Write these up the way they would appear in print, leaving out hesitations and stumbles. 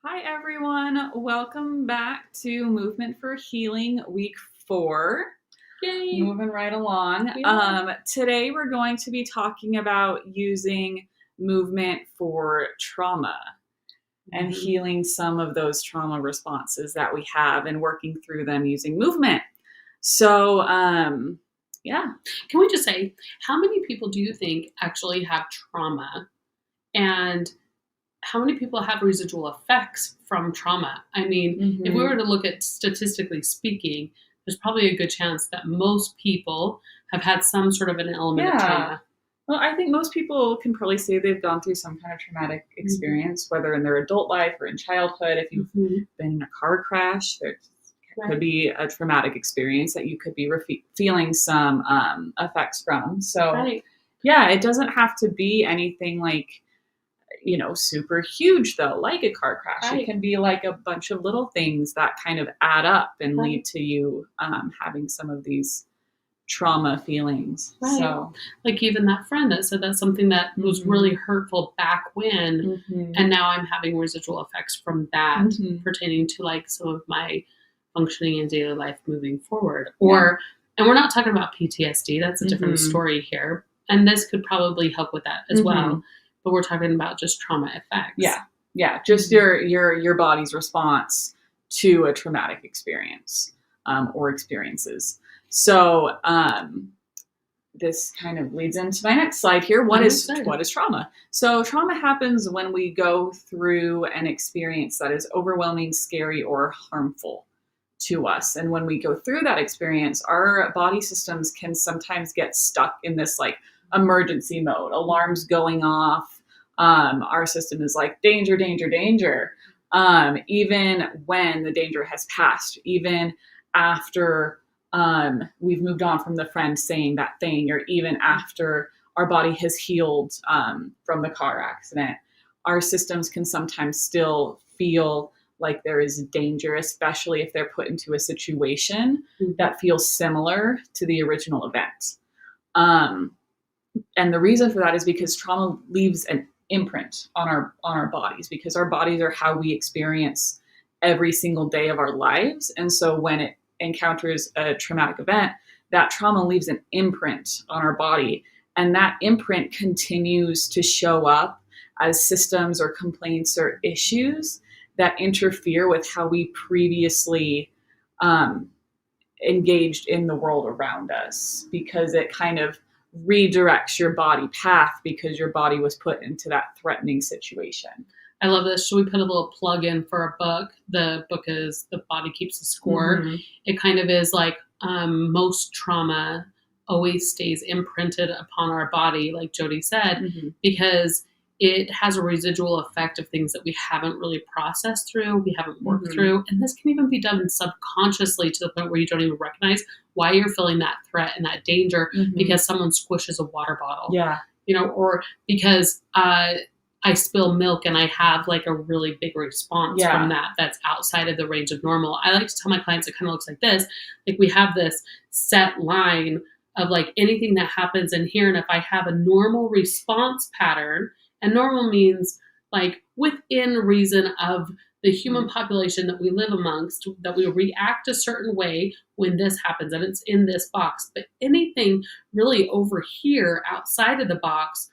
Hi, everyone. Welcome back to Movement for Healing Week 4. Yay! Moving right along. Today, we're going to be talking about using movement for trauma and healing some of those trauma responses that we have and working through them using movement. So, yeah. Can we just say, how many people do you think actually have trauma? And how many people have residual effects from trauma? I mean, if we were to look at statistically speaking, there's probably a good chance that most people have had some sort of an element of trauma. Well, I think most people can probably say they've gone through some kind of traumatic experience, whether in their adult life or in childhood. If you've been in a car crash, there could be a traumatic experience that you could be feeling some effects from. So, yeah, it doesn't have to be anything like, super huge, though, like a car crash. It can be like a bunch of little things that kind of add up and lead to you having some of these trauma feelings. So, like even that friend that said that's something that was really hurtful back when, and now I'm having residual effects from that pertaining to like some of my functioning in daily life moving forward. And we're not talking about PTSD. That's a different story here. And this could probably help with that as well. But we're talking about just trauma effects. Yeah. Just your body's response to a traumatic experience or experiences. So this kind of leads into my next slide here. What is trauma? So trauma happens when we go through an experience that is overwhelming, scary, or harmful to us. And when we go through that experience, our body systems can sometimes get stuck in this like emergency mode, alarms going off. Our system is like danger, danger, danger. Even when the danger has passed, even after we've moved on from the friend saying that thing, or even after our body has healed from the car accident, our systems can sometimes still feel like there is danger, especially if they're put into a situation that feels similar to the original event. And the reason for that is because trauma leaves an imprint on our bodies, because our bodies are how we experience every single day of our lives. And so when it encounters a traumatic event, that trauma leaves an imprint on our body. And that imprint continues to show up as systems or complaints or issues that interfere with how we previously engaged in the world around us, because it kind of redirects your body path because your body was put into that threatening situation. I love this. Should we put a little plug in for a book? The book is The Body Keeps the Score. It kind of is like most trauma always stays imprinted upon our body, like Jody said, because it has a residual effect of things that we haven't really processed through, we haven't worked through. And this can even be done subconsciously to the point where you don't even recognize why you're feeling that threat and that danger because someone squishes a water bottle. Or because I spill milk and I have like a really big response from that that's outside of the range of normal. I like to tell my clients it kind of looks like this. Like we have this set line of like anything that happens in here. And if I have a normal response pattern, and normal means like within reason of the human population that we live amongst, that we react a certain way when this happens, and it's in this box. But anything really over here outside of the box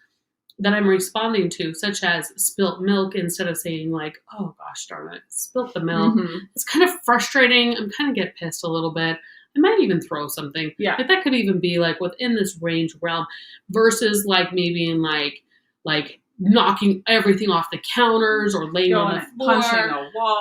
that I'm responding to, such as spilt milk, instead of saying like, oh gosh darn it, spilt the milk. It's kind of frustrating. I'm kind of get pissed a little bit. I might even throw something. Like that could even be like within this range realm versus like maybe in like knocking everything off the counters or laying on the floor,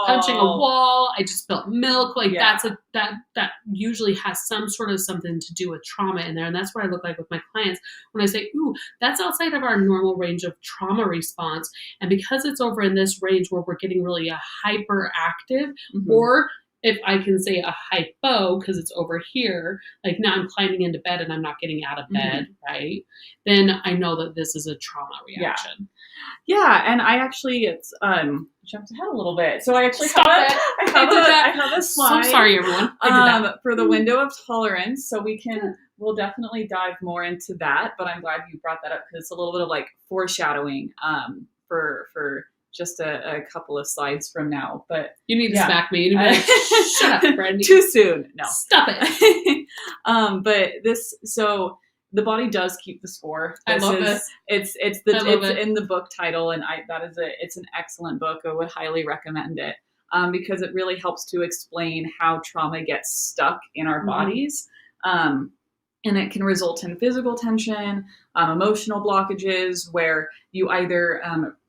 punching a wall. I just spilled milk. Like that usually has some sort of something to do with trauma in there. And that's what I look like with my clients when I say, ooh, that's outside of our normal range of trauma response. And because it's over in this range where we're getting really a hyperactive or if I can say a hypo, because it's over here, like now I'm climbing into bed and I'm not getting out of bed, right? Then I know that this is a trauma reaction. Yeah, and I actually jumped ahead a little bit. So I actually I have a slide. So sorry, everyone. I did that. For the window of tolerance. So we'll definitely dive more into that. But I'm glad you brought that up because it's a little bit of like foreshadowing for just a couple of slides from now, but You need to Yeah. smack me. You need to be like, shut up, Brandy. too soon. No. Stop it. But so the body does keep the score. I love this. It's I love it. in the book title, and it's an excellent book. I would highly recommend it because it really helps to explain how trauma gets stuck in our Mhm. bodies. And it can result in physical tension, emotional blockages, where you either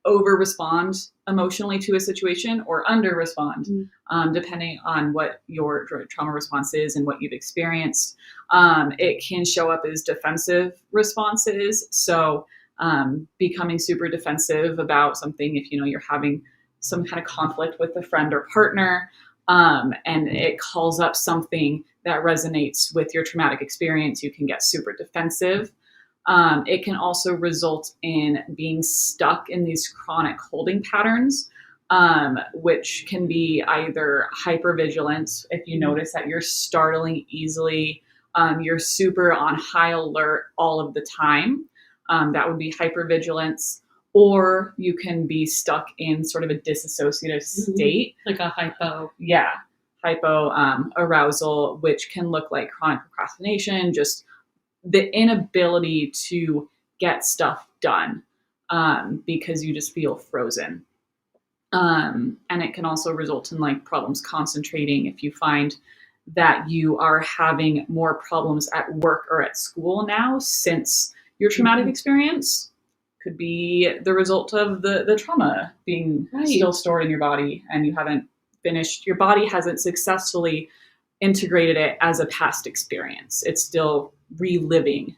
over respond emotionally to a situation or under respond, depending on what your trauma response is and what you've experienced. It can show up as defensive responses. So becoming super defensive about something, if you're having some kind of conflict with a friend or partner, and it calls up something that resonates with your traumatic experience, you can get super defensive. It can also result in being stuck in these chronic holding patterns, which can be either hypervigilance, if you notice that you're startling easily, you're super on high alert all of the time. That would be hypervigilance. Or you can be stuck in sort of a disassociative state. Like a hypo. Yeah. Hypo arousal, which can look like chronic procrastination, just the inability to get stuff done because you just feel frozen. And it can also result in like problems concentrating if you find that you are having more problems at work or at school now since your traumatic experience. Could be the result of the trauma being still stored in your body, and you haven't finished, your body hasn't successfully integrated it as a past experience. It's still reliving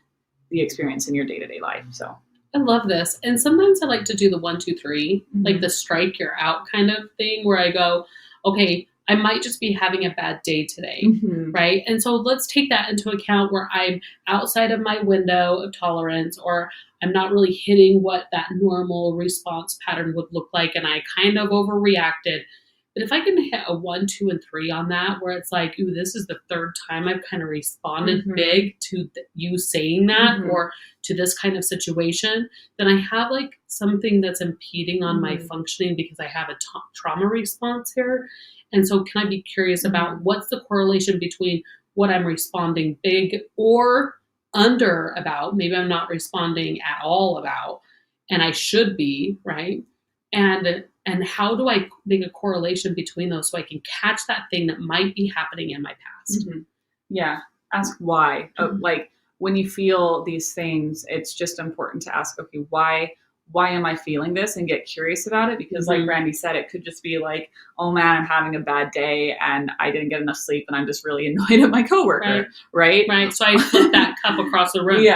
the experience in your day-to-day life. So I love this. And sometimes I like to do the 1, 2, 3, like the strike you're out kind of thing, where I go, okay, I might just be having a bad day today, right? And so let's take that into account where I'm outside of my window of tolerance, or I'm not really hitting what that normal response pattern would look like, and I kind of overreacted. But if I can hit a 1, 2, and 3 on that, where it's like, ooh, this is the third time I've kind of responded big to you saying that or to this kind of situation, then I have like something that's impeding on my functioning because I have a trauma response here. And so can I be curious about what's the correlation between what I'm responding big or under about, maybe I'm not responding at all about, and I should be, right? And how do I make a correlation between those so I can catch that thing that might be happening in my past? Yeah. Ask why. Like when you feel these things, it's just important to ask, okay, why am I feeling this, and get curious about it? Because like Brandy said, it could just be like, oh man, I'm having a bad day and I didn't get enough sleep and I'm just really annoyed at my coworker. Right. So I flip that cup across the room.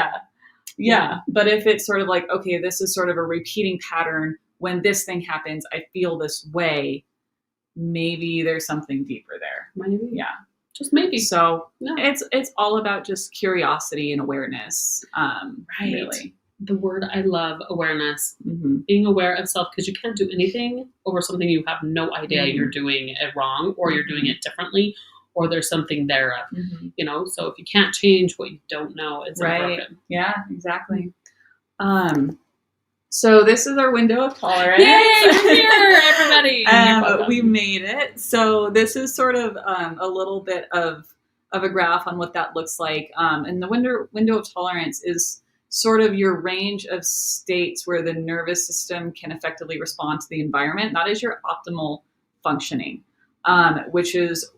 Yeah. But if it's sort of like, okay, this is sort of a repeating pattern. When this thing happens, I feel this way. Maybe there's something deeper there. Maybe. Yeah. Just maybe. So it's all about just curiosity and awareness. Really. The word I love, awareness. Being aware of self, because you can't do anything over something you have no idea you're doing it wrong, or you're doing it differently, or there's something thereof. So if you can't change what you don't know, it's broken. Yeah, exactly. So this is our window of tolerance. Yay, we're here, everybody. We made it. So this is sort of a little bit of a graph on what that looks like. And the window of tolerance is sort of your range of states where the nervous system can effectively respond to the environment. That is your optimal functioning, which is,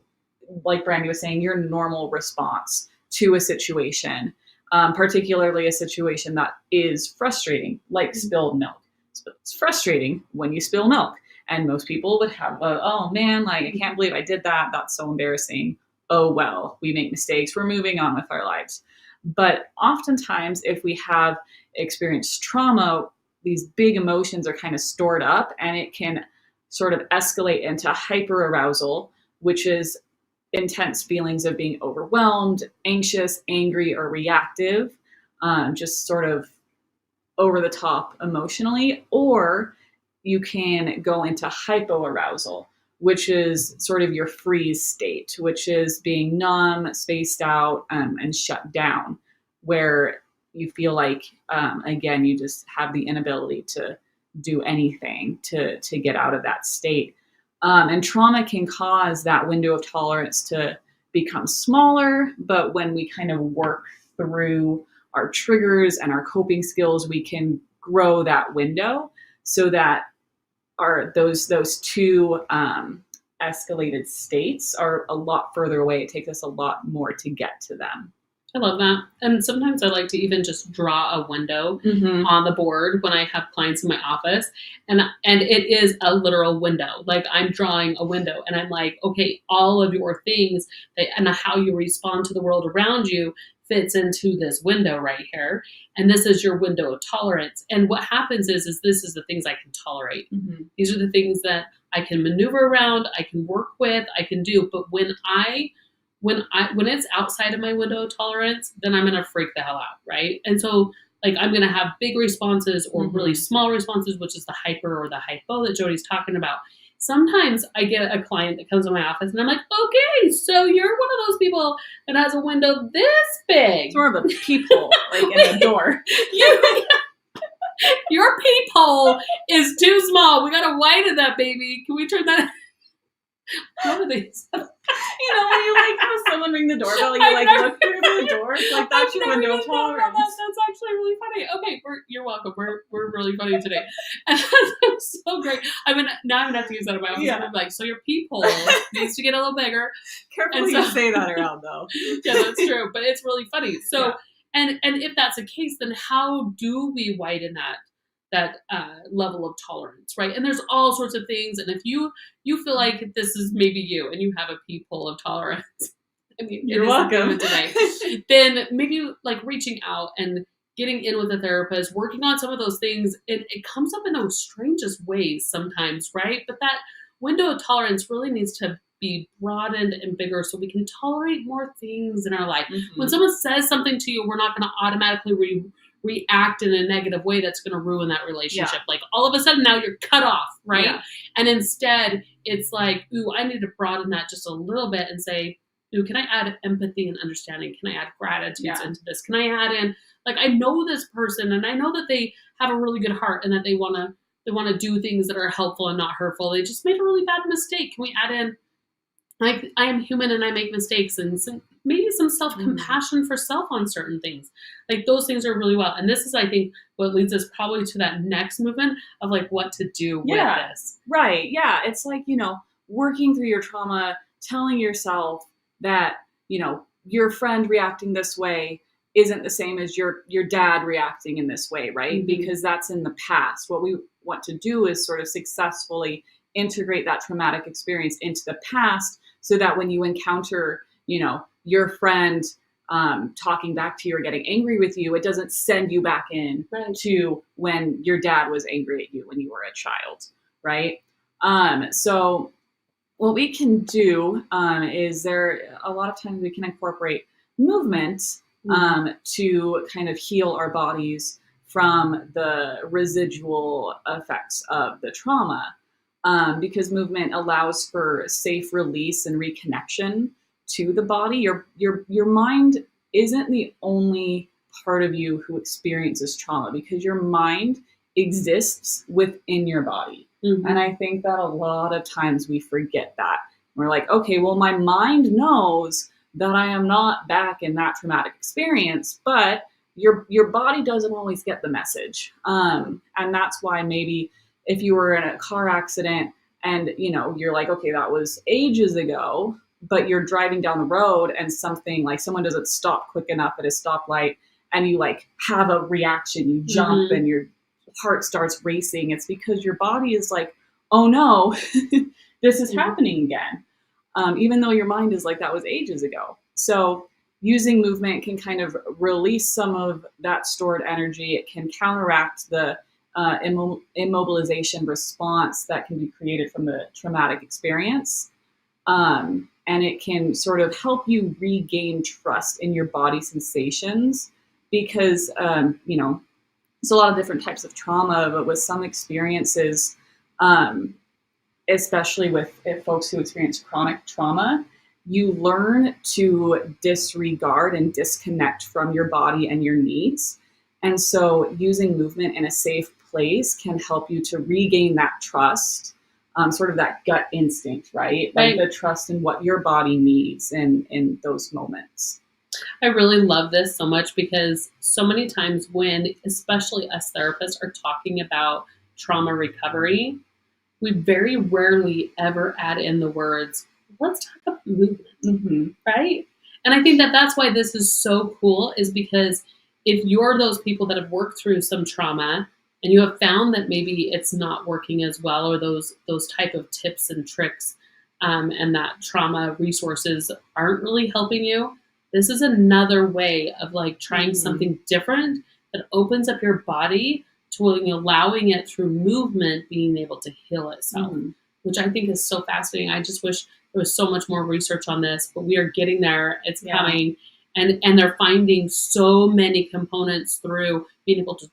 like Brandy was saying, your normal response to a situation. Particularly a situation that is frustrating, like spilled milk. It's frustrating when you spill milk. And most people would have, oh man, like, I can't believe I did that. That's so embarrassing. Oh, well, we make mistakes. We're moving on with our lives. But oftentimes, if we have experienced trauma, these big emotions are kind of stored up, and it can sort of escalate into hyperarousal, which is intense feelings of being overwhelmed, anxious, angry, or reactive, just sort of over the top emotionally. Or you can go into hypoarousal, which is sort of your freeze state, which is being numb, spaced out, and shut down, where you feel like, again, you just have the inability to do anything to get out of that state. And trauma can cause that window of tolerance to become smaller, but when we kind of work through our triggers and our coping skills, we can grow that window so that those two escalated states are a lot further away. It takes us a lot more to get to them. I love that. And sometimes I like to even just draw a window on the board when I have clients in my office. And it is a literal window. Like I'm drawing a window and I'm like, okay, all of your things and how you respond to the world around you fits into this window right here. And this is your window of tolerance. And what happens is this is the things I can tolerate. These are the things that I can maneuver around, I can work with, I can do. But when it's outside of my window of tolerance, then I'm going to freak the hell out, right? And so like I'm going to have big responses or really small responses, which is the hyper or the hypo that Jody's talking about. Sometimes I get a client that comes to my office and I'm like, okay, so you're one of those people that has a window this big. It's more of a peephole, like in a door. Your peephole is too small. We got to widen that, baby. Can we turn that? What are these? You know, when you like have someone ring the doorbell, you like look through the door. Like that's your window of tolerance. That's actually really funny. Okay, you're welcome. We're really funny today. And that's so great. I mean, now I'm gonna have to use that in my office. Yeah. I'm like, so your peephole needs to get a little bigger. Careful you say that around though. Yeah, that's true. But it's really funny. So, and if that's the case, then how do we widen that level of tolerance, right? And there's all sorts of things. And if you feel like this is maybe you and you have a peephole of tolerance, I mean, you're welcome today, then maybe like reaching out and getting in with a therapist, working on some of those things. It comes up in those strangest ways sometimes, right? But that window of tolerance really needs to be broadened and bigger so we can tolerate more things in our life. When someone says something to you, we're not going to automatically react in a negative way that's going to ruin that relationship. Like all of a sudden now you're cut off, right? And instead it's like, ooh, I need to broaden that just a little bit and say, ooh, can I add empathy and understanding? Can I add gratitude into this? Can I add in, like, I know this person and I know that they have a really good heart and that they want to do things that are helpful and not hurtful. They just made a really bad mistake. Can we add in, like, I am human and I make mistakes, and maybe some self-compassion for self on certain things. Like those things are really well. And this is, I think, what leads us probably to that next movement of like what to do with this. Right. Yeah. It's like, you know, working through your trauma, telling yourself that, you know, your friend reacting this way isn't the same as your dad reacting in this way, right? Because that's in the past. What we want to do is sort of successfully integrate that traumatic experience into the past so that when you encounter, you know, your friend talking back to you or getting angry with you, it doesn't send you back in to when your dad was angry at you when you were a child, right? So what we can do is a lot of times we can incorporate movement to kind of heal our bodies from the residual effects of the trauma, because movement allows for safe release and reconnection to the body. Your mind isn't the only part of you who experiences trauma, because your mind exists within your body. And I think that a lot of times we forget that. We're like, okay, well, my mind knows that I am not back in that traumatic experience, but your body doesn't always get the message. And that's why maybe if you were in a car accident and, you know, you're like, okay, that was ages ago, but you're driving down the road and something like someone doesn't stop quick enough at a stoplight and you like have a reaction, you jump and your heart starts racing. It's because your body is like, oh no, this is happening again. Even though your mind is like, that was ages ago. So using movement can kind of release some of that stored energy. It can counteract the immobilization response that can be created from the traumatic experience. And it can sort of help you regain trust in your body sensations because, you know, it's a lot of different types of trauma, but with some experiences, especially with folks who experience chronic trauma, you learn to disregard and disconnect from your body and your needs. And so using movement in a safe place can help you to regain that trust, sort of that gut instinct, right? Like the trust in what your body needs in those moments. I really love this so much because so many times when, especially us therapists, are talking about trauma recovery, we very rarely ever add in the words, let's talk about movement, right? And I think that that's why this is so cool, is because if you're those people that have worked through some trauma and you have found that maybe it's not working as well, or those type of tips and tricks and that trauma resources aren't really helping you, this is another way of like trying something different that opens up your body to allowing it through movement being able to heal itself, which I think is so fascinating. I just wish there was so much more research on this, but we are getting there. It's coming. And they're finding so many components through being able to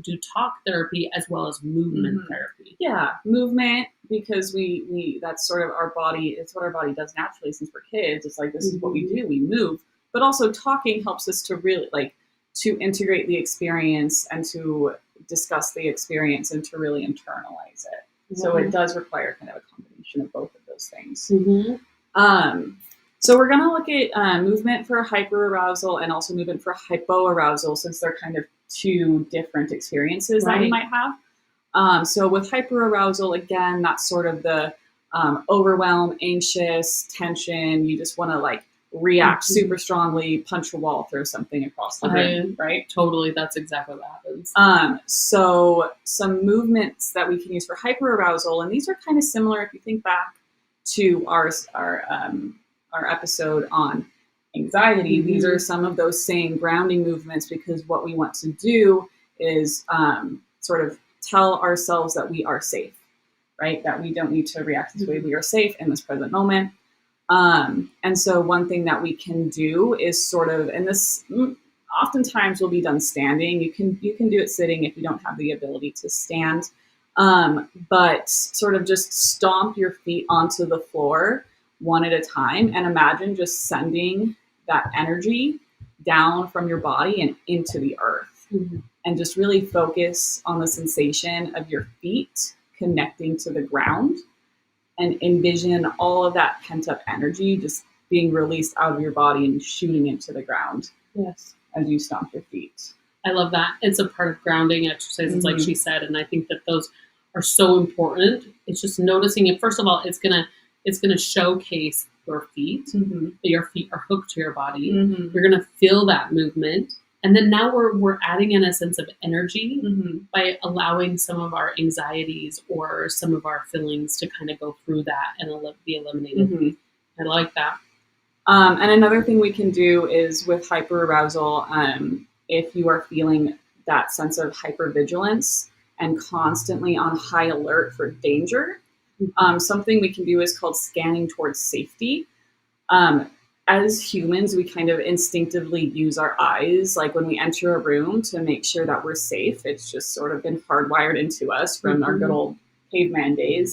do talk therapy as well as movement therapy. Yeah, movement, because we that's sort of our body, it's what our body does naturally since we're kids. It's like, this is what we do, we move. But also talking helps us to really to integrate the experience and to discuss the experience and to really internalize it. So it does require kind of a combination of both of those things. So we're going to look at movement for hyperarousal and also movement for hypoarousal, since they're kind of two different experiences that we might have. So with hyperarousal, again, that's sort of the overwhelm, anxious, tension. You just want to react super strongly, punch a wall, throw something across the room, right? Totally, that's exactly what happens. So some movements that we can use for hyperarousal, and these are kind of similar if you think back to our episode on anxiety. These are some of those same grounding movements, because what we want to do is sort of tell ourselves that we are safe, right? That we don't need to react this way. We are safe in this present moment. And so one thing that we can do is sort of, and this oftentimes will be done standing. You can do it sitting if you don't have the ability to stand, but sort of just stomp your feet onto the floor one at a time, and imagine just sending that energy down from your body and into the earth, and just really focus on the sensation of your feet connecting to the ground. And envision all of that pent-up energy just being released out of your body and shooting into the ground. Yes. As you stomp your feet. I love that. It's a part of grounding exercises, like she said, and I think that those are so important. It's just noticing it. First of all, it's gonna showcase your feet. That your feet are hooked to your body. You're gonna feel that movement. And then now we're adding in a sense of energy by allowing some of our anxieties or some of our feelings to kind of go through that and be eliminated. I like that. And another thing we can do is with hyperarousal, if you are feeling that sense of hypervigilance and constantly on high alert for danger, something we can do is called scanning towards safety. As humans, we kind of instinctively use our eyes, like when we enter a room, to make sure that we're safe. It's just sort of been hardwired into us from our good old caveman days.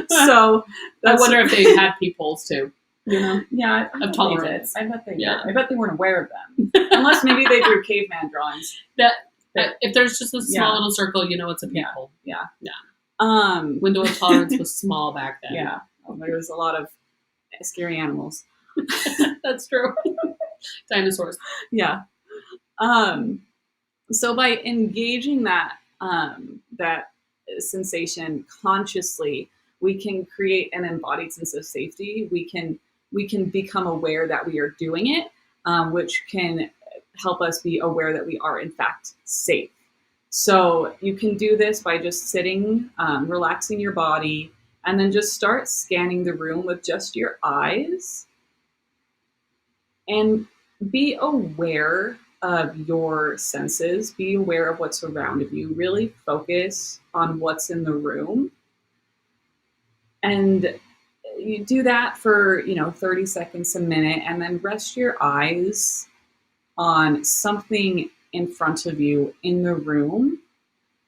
So I wonder if they had peepholes too. Yeah, of tolerance. I bet they did. I bet they weren't aware of them, unless maybe they drew caveman drawings. That if there's just a small little circle, it's a peephole. Yeah. Window of tolerance was small back then. Yeah, there was a lot of scary animals. That's true. Dinosaurs. Yeah. So by engaging that sensation consciously, we can create an embodied sense of safety. We can become aware that we are doing it, which can help us be aware that we are in fact safe. So you can do this by just sitting, relaxing your body, and then just start scanning the room with just your eyes, and be aware of your senses. Be aware of what's around you. Really focus on what's in the room. And you do that for, 30 seconds, a minute, and then rest your eyes on something in front of you in the room,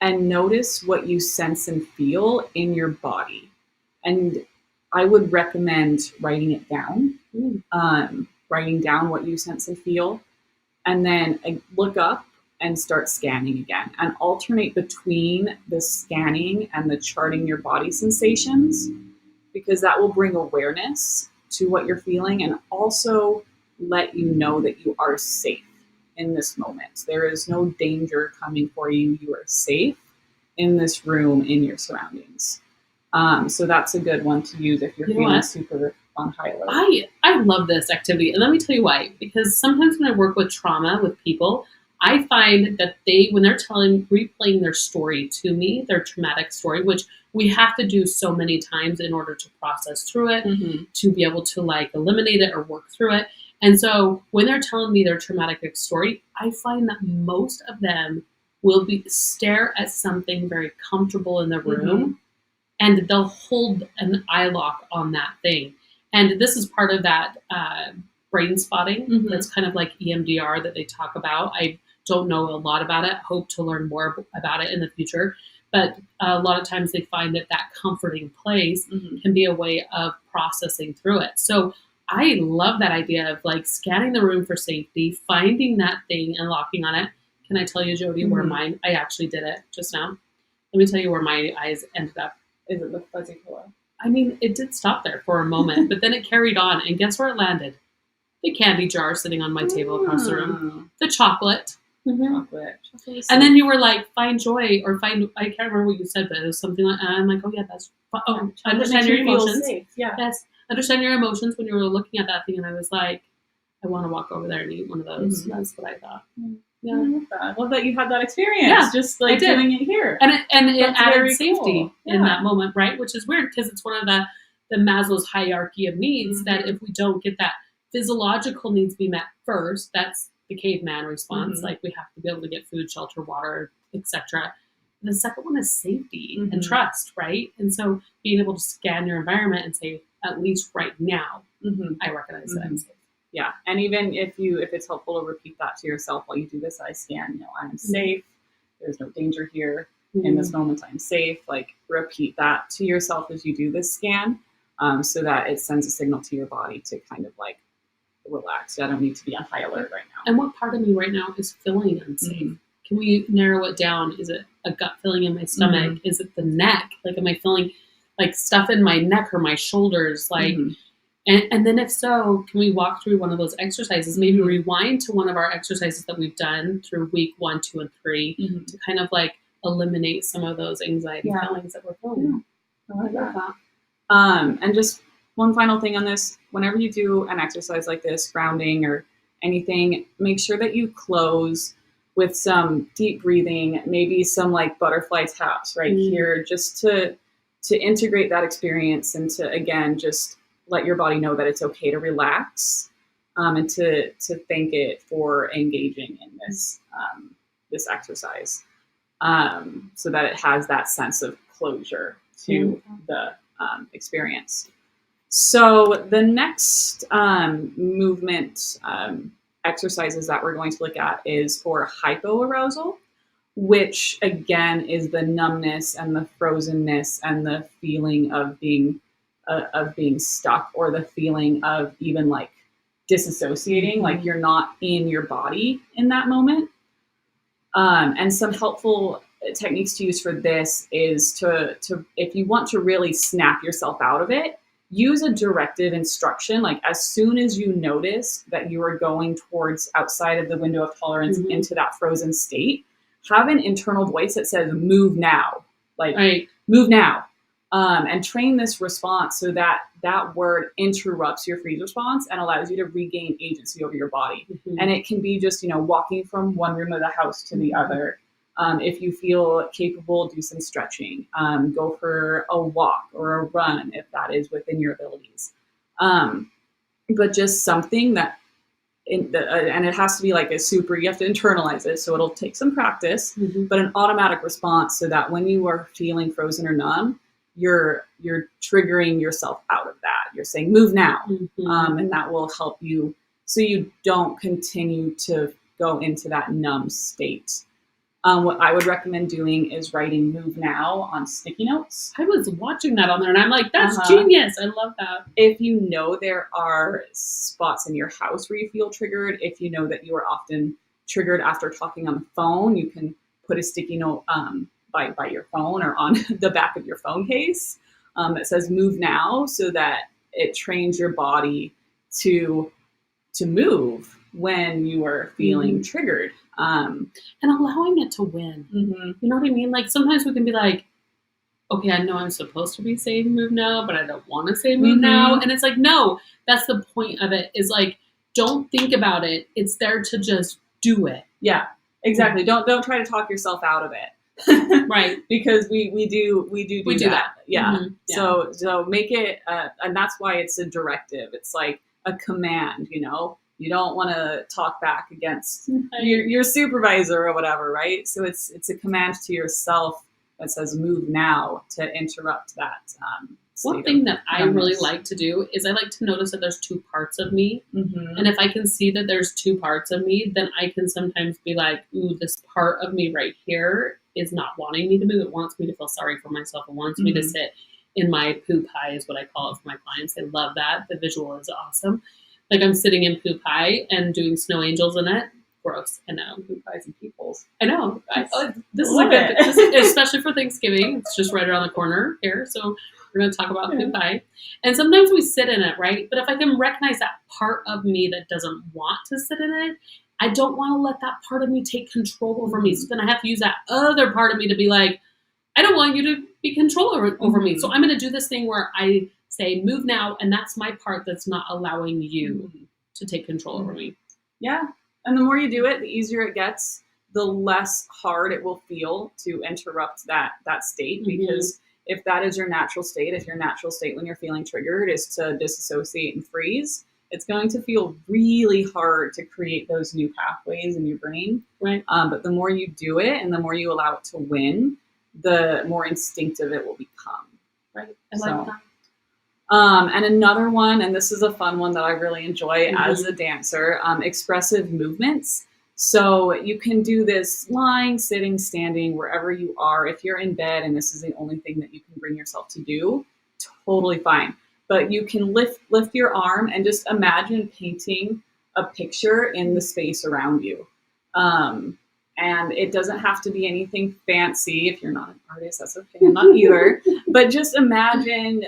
and notice what you sense and feel in your body. And I would recommend writing it down, writing down what you sense and feel, and then look up and start scanning again, and alternate between the scanning and the charting your body sensations, because that will bring awareness to what you're feeling and also let you know that you are safe in this moment. There is no danger coming for you. You are safe in this room, in your surroundings. So that's a good one to use if you're feeling super on high alert. I love this activity, and let me tell you why. Because sometimes when I work with trauma with people, I find that when they're replaying their story to me, their traumatic story, which we have to do so many times in order to process through it, to be able to like eliminate it or work through it. And so when they're telling me their traumatic story, I find that most of them will stare at something very comfortable in the room, and they'll hold an eye lock on that thing. And this is part of that brain spotting. That's kind of like EMDR that they talk about. I don't know a lot about it. Hope to learn more about it in the future. But a lot of times they find that comforting place can be a way of processing through it. So I love that idea of like scanning the room for safety, finding that thing and locking on it. Can I tell you, Jody, where I actually did it just now. Let me tell you where my eyes ended up. Is it the fuzzy pillow? I mean, it did stop there for a moment, but then it carried on. And guess where it landed? The candy jar sitting on my table across the room. The chocolate. Chocolate. And then you were like, find joy or I can't remember what you said, but it was something like, and I'm like, oh yeah, that's, understand your emotions. Yeah. Yes. Understand your emotions when you were looking at that thing. And I was like, I want to walk over there and eat one of those. That's what I thought. Yeah. I love that you had that experience. Yeah, just like doing it here. And it added safety cool. in that moment, right? Which is weird because it's one of the Maslow's hierarchy of needs that if we don't get that physiological needs be met first, that's the caveman response. Like we have to be able to get food, shelter, water, etc. The second one is safety and trust, right? And so being able to scan your environment and say, at least right now, I recognize that I'm safe. Yeah, and even if it's helpful to repeat that to yourself while you do this eye scan, I'm safe. There's no danger here. In this moment, I'm safe. Like repeat that to yourself as you do this scan, so that it sends a signal to your body to kind of like relax. I don't need to be on high alert right now. And what part of me right now is feeling unsafe? Can we narrow it down? Is it a gut feeling in my stomach? Is it the neck? Like, am I feeling like stuff in my neck or my shoulders? Like, and then if so, can we walk through one of those exercises? Maybe rewind to one of our exercises that we've done through week 1, 2, and 3 to kind of like eliminate some of those anxiety feelings that we're feeling. I like that. And just one final thing on this, whenever you do an exercise like this, grounding or anything, make sure that you close with some deep breathing, maybe some like butterfly taps right here, just to integrate that experience and to, again, just let your body know that it's okay to relax, and to thank it for engaging in this exercise, so that it has that sense of closure to the experience. So the next movement exercises that we're going to look at is for hypoarousal, which again is the numbness and the frozenness and the feeling of being stuck, or the feeling of even like disassociating, like you're not in your body in that moment. And some helpful techniques to use for this is to if you want to really snap yourself out of it, use a directive instruction. Like as soon as you notice that you are going towards outside of the window of tolerance into that frozen state, have an internal voice that says, move now, like move now. And train this response so that that word interrupts your freeze response and allows you to regain agency over your body. And it can be just, walking from one room of the house to the other. If you feel capable, do some stretching. Go for a walk or a run if that is within your abilities. But just something that, and it has to be like you have to internalize it. So it'll take some practice, but an automatic response so that when you are feeling frozen or numb, you're triggering yourself out of that. You're saying, move now. And that will help you so you don't continue to go into that numb state. What I would recommend doing is writing move now on sticky notes. I was watching that on there and I'm like, that's genius. I love that. If you know there are spots in your house where you feel triggered, if you know that you are often triggered after talking on the phone, you can put a sticky note by your phone or on the back of your phone case that says "Move now," so that it trains your body to move when you are feeling triggered. And allowing it to win. Mm-hmm. You know what I mean? Like sometimes we can be like, okay, I know I'm supposed to be saying move now, but I don't want to say move now. And it's like, no, that's the point of it, is like, don't think about it. It's there to just do it. Yeah, exactly. Don't try to talk yourself out of it. Right. Because we do that. Yeah. Mm-hmm. Yeah. So make it, and that's why it's a directive. It's like a command, you know? You don't want to talk back against your supervisor or whatever, right? So it's a command to yourself that says "move now" to interrupt that. One thing that I really like to do is I like to notice that there's two parts of me. Mm-hmm. And if I can see that there's two parts of me, then I can sometimes be like, ooh, this part of me right here is not wanting me to move. It wants me to feel sorry for myself. It wants me to sit in my poop pie, is what I call it for my clients. They love that. The visual is awesome. Like I'm sitting in poop pie and doing snow angels in it. Gross. I know. Poop pies and peoples. I know. This is a good, especially for Thanksgiving. It's just right around the corner here. So we're going to talk about poop pie. And sometimes we sit in it, right? But if I can recognize that part of me that doesn't want to sit in it, I don't want to let that part of me take control over me. So then I have to use that other part of me to be like, I don't want you to be control over me. So I'm going to do this thing where I say, move now. And that's my part that's not allowing you to take control over me. Yeah. And the more you do it, the easier it gets, the less hard it will feel to interrupt that state. Because if that is your natural state, if your natural state when you're feeling triggered is to disassociate and freeze, it's going to feel really hard to create those new pathways in your brain. Right. But the more you do it and the more you allow it to win, the more instinctive it will become. Right. I like that. And another one, and this is a fun one that I really enjoy as a dancer, expressive movements. So you can do this lying, sitting, standing, wherever you are. If you're in bed and this is the only thing that you can bring yourself to do, totally fine. But you can lift your arm and just imagine painting a picture in the space around you. And it doesn't have to be anything fancy. If you're not an artist, that's okay. I'm not either. But just imagine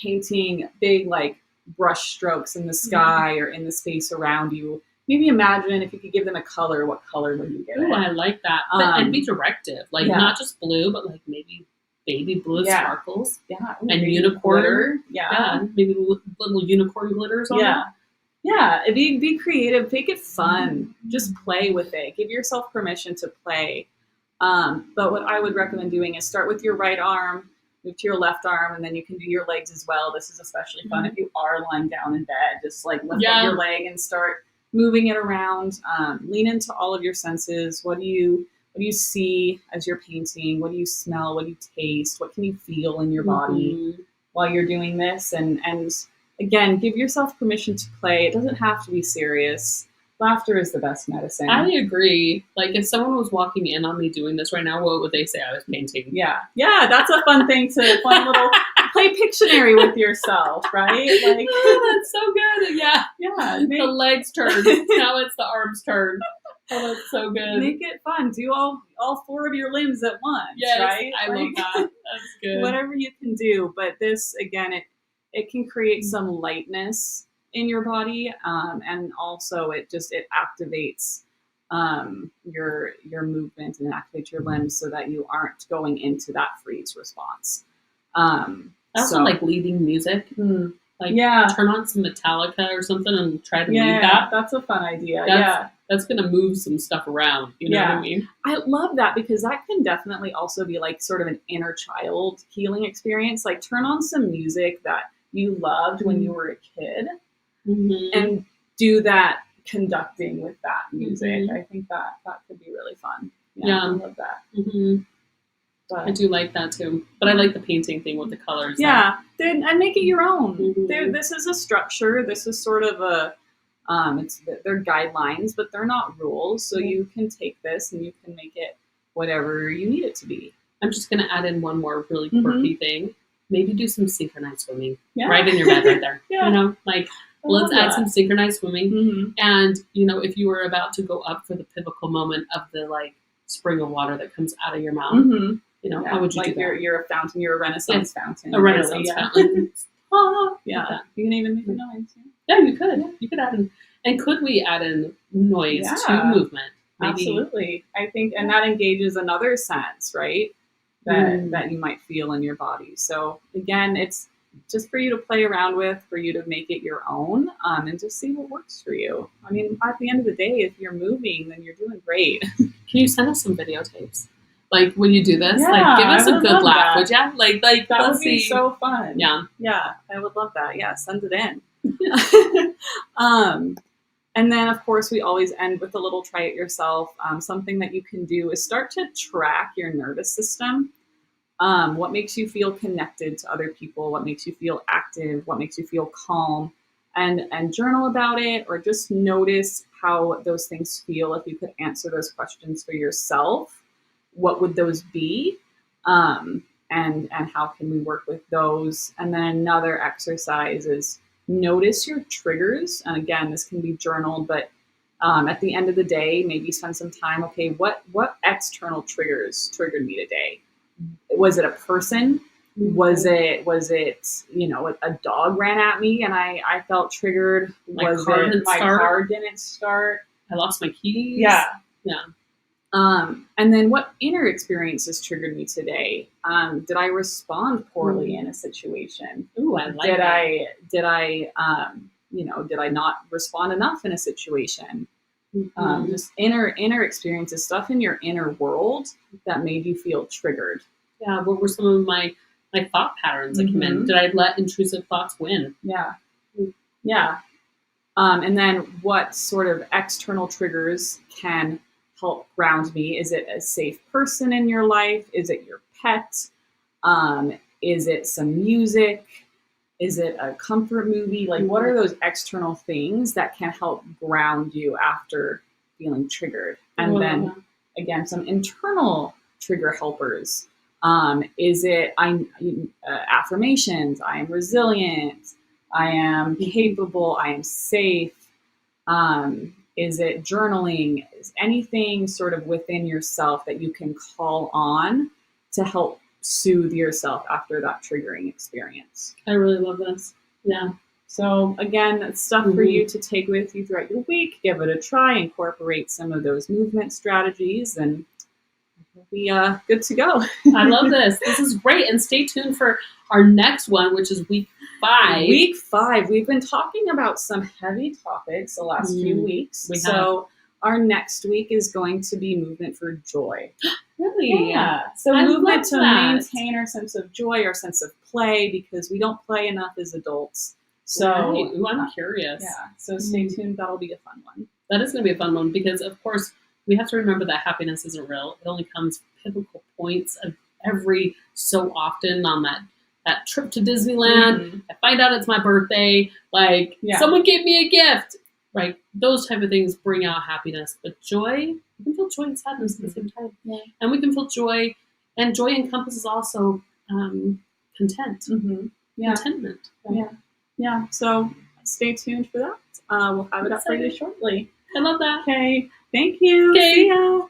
painting big like brush strokes in the sky or in the space around you. Maybe imagine if you could give them a color, what color would you give it? Oh, I like that. And be directive. Like not just blue, but like maybe baby blue sparkles. Yeah. And unicorn. Glitter. Yeah. Maybe little unicorn glitters on it. Yeah. Be creative. Make it fun. Just play with it. Give yourself permission to play. But what I would recommend doing is start with your right arm, move to your left arm, and then you can do your legs as well. This is especially fun if you are lying down in bed. Just like lift up your leg and start moving it around. Lean into all of your senses. What do you see as you're painting? What do you smell? What do you taste? What can you feel in your body while you're doing this? And again, give yourself permission to play. It doesn't have to be serious. Laughter is the best medicine. I agree. Like if someone was walking in on me doing this right now, what would they say? I was painting. Yeah, that's a fun thing to fun little play Pictionary with yourself, right? Like that's so good. Yeah. The legs turn. Now it's the arms turn. Oh, that's so good. Make it fun. Do all four of your limbs at once. Yes, right? I love that. That's good. Whatever you can do, but this again, it can create some lightness in your body, and also it activates your movement and activates your limbs so that you aren't going into that freeze response. I also like leading music. Like turn on some Metallica or something and try to lead that. That's a fun idea. That's going to move some stuff around. You know what I mean? I love that because that can definitely also be like sort of an inner child healing experience. Like turn on some music that you loved when you were a kid and do that conducting with that music. I think that could be really fun. I love that. But I do like that too. But I like the painting thing with the colors. Yeah. And make it your own. This is a structure. This is sort of a, they're guidelines, but they're not rules. So you can take this and you can make it whatever you need it to be. I'm just going to add in one more really quirky thing. Maybe do some synchronized swimming right in your bed right there. You know, like Let's add some synchronized swimming. Mm-hmm. And, if you were about to go up for the pivotal moment of the like spring of water that comes out of your mouth, Mm-hmm. how would you like do that? you're a fountain, you're a Renaissance fountain. A Renaissance fountain. Yeah. Like You can even make a noise. yeah, you could. Yeah. You could add in. And could we add in noise to movement? Maybe. Absolutely. I think, and that engages another sense, right? That you might feel in your body. So again, it's just for you to play around with, for you to make it your own, and just see what works for you. I mean, at the end of the day, if you're moving, then you're doing great. Can you send us some videotapes? Like when you do this, Yeah, like give us a good laugh, that. would ya? Like That let's would be see. so fun. Yeah. Yeah, I would love that. Yeah, send it in. And then, of course, we always end with a little try it yourself. Something that you can do is start to track your nervous system. What makes you feel connected to other people? What makes you feel active? What makes you feel calm? And journal about it, or just notice how those things feel. If you could answer those questions for yourself, what would those be? And how can we work with those? And then another exercise is notice your triggers. And again, this can be journaled, but at the end of the day, maybe spend some time. Okay, what external triggers triggered me today? Was it a person? Was it a dog ran at me and I felt triggered? Was it my car didn't start? I lost my keys. Yeah. Yeah. And then what inner experiences triggered me today? Did I respond poorly in a situation? Ooh, I like that. Did I not respond enough in a situation? Just inner experiences, stuff in your inner world that made you feel triggered. Yeah, what were some of my thought patterns that came in? Did I let intrusive thoughts win? Yeah. Yeah. And then what sort of external triggers can help ground me? Is it a safe person in your life? Is it your pet? Is it some music? Is it a comfort movie? Like, what are those external things that can help ground you after feeling triggered? And then, again, some internal trigger helpers. Is it affirmations? I am resilient. I am capable. I am safe. Is it journaling? Is anything sort of within yourself that you can call on to help soothe yourself after that triggering experience? I really love this. Yeah. So again, that's stuff for you to take with you throughout your week. Give it a try, incorporate some of those movement strategies, and we'll be good to go. I love this. This is great. And stay tuned for our next one, which is week 5. Week 5. We've been talking about some heavy topics the last few weeks. Our next week is going to be movement for joy. Really? Yeah. So movement to maintain our sense of joy, our sense of play, because we don't play enough as adults. So Ooh, I'm curious. Yeah. So stay tuned. That'll be a fun one. That is going to be a fun one because, of course, we have to remember that happiness isn't real. It only comes pivotal points of every so often on that trip to Disneyland. I find out it's my birthday. Someone gave me a gift. Right. Those type of things bring out happiness. But joy, we can feel joy and sadness at the same time. Yeah. And we can feel joy. And joy encompasses also content. Yeah. Contentment. Right? Yeah. Yeah. So stay tuned for that. We'll have it up for you shortly. I love that. Okay. Thank you. Okay. See ya.